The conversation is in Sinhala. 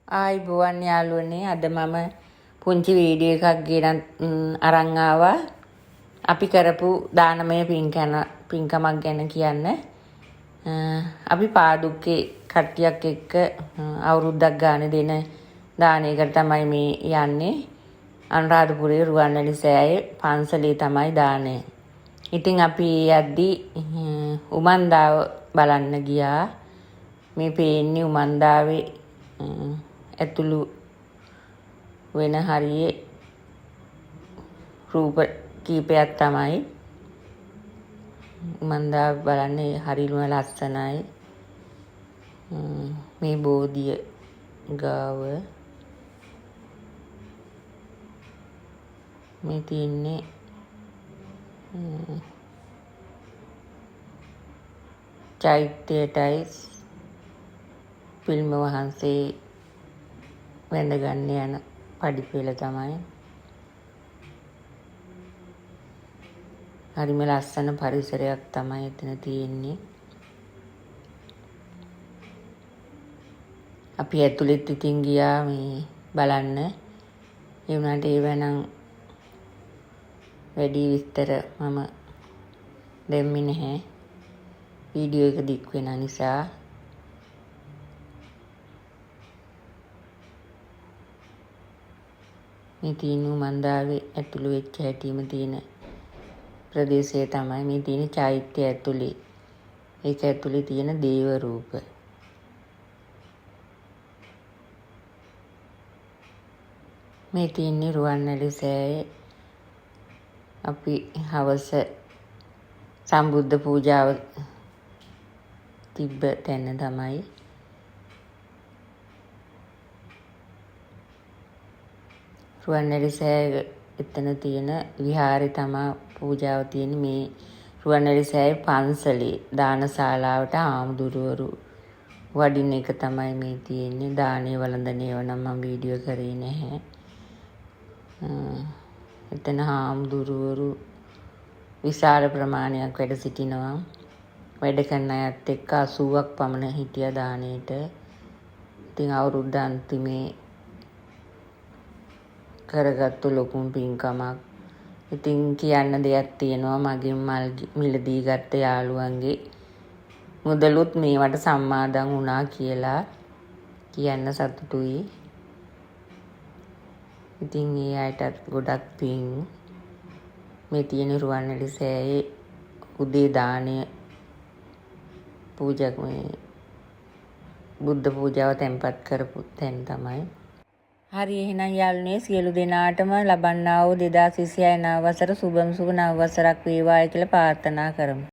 ආයිබෝවන් යාළුවනේ අද මම පුංචි වීඩියෝ එකක් ගෙනත් අරන් ආවා. අපි කරපු දානමය පින්කමක් ගැන කියන්න. අපි පාදුක්කේ කට්ටියක් එක්ක අවුරුද්දක් ගානේ දෙන දානයකට තමයි මේ යන්නේ. අනුරාධපුරයේ රුවන්වැලි සෑයේ පන්සලේ තමයි දානය. ඉතින් අපි යද්දී උමන්දාව බලන්න ගියා. මේ පේන්නේ උමන්දාවේ ඇතුළු වෙන හරියේ රූප කීපයක් තමයි. උමන්දාව බලන්නේ හරිම ලස්සනයි. මේ බෝධිය ගාව මේ තියෙන්නේ චෛත්‍යයටයි පිළිම වහන්සේ වැඳ ගන්න යන පඩිපෙළ තමයි. හරිම ලස්සන පරිසරයක් තමයි එතන තියෙන්නේ. අපි ඇතුළෙත් ඉතින් ගියා මේ බලන්න. ඒ වුණාට ඒවනම් වැඩි විස්තර මම දෙන්නේ නැහැ. වීඩියෝ එක දික් වෙන නිසා. මේ තියෙන උමන්දාවේ ඇතුළු වෙච්ච හැටිම තියෙන ප්‍රදේශය තමයි මේ තියෙන චෛත්‍ය ඇතුළේ. ඒක ඇතුළේ තියෙන දේව රූප. මේ තියෙන්නේ රුවන්වැලි සෑයේ අපි හවස සම්බුද්ධ පූජාව තිබ්බ තැන තමයි. රුවන්වැලි සෑය එතන තියෙන විහාරේ තමා පූජාව තියෙන්නේ. මේ රුවන්වැලි සෑයේ පන්සලේ දානශාලාවට ආමුදුරුවරු වඩින එක තමයි මේ තියෙන්නේ. දානේ වළඳන ඒවා නම් මම වීඩියෝ කරේ නැහැ. එතන ආමුදුරුවරු විශාල ප්‍රමාණයක් වැඩ සිටිනවා. වැඩ කරන අයත් එක්ක 80ක් පමණ හිටියා දානෙට. ඉතින් අවුරුද්ද අන්තිමේ කරගත්තු ලොකුම පින්කමක්. ඉතින් කියන්න දෙයක් තියෙනවා. මගෙන් මිලදී ගත්ත යාළුවන්ගේ මුදලුත් මේවට සම්මාදන් වුණා කියලා කියන්න සතුටුයි. ඉතින් ඒ අයටත් ගොඩක් පින්. මේ තියෙන රුවන්වැලි සෑයේ උදේ දානය බුද්ධ පූජාව තැන්පත් කරපු තැන් තමයි. හරි එහෙනම් යාළුවනේ සියලු දෙනාටම ලබන්නා වූ 2026 නව වසර සුබම සුබ නව වසරක් වේවායි කියලා ප්‍රාර්ථනා කරමු.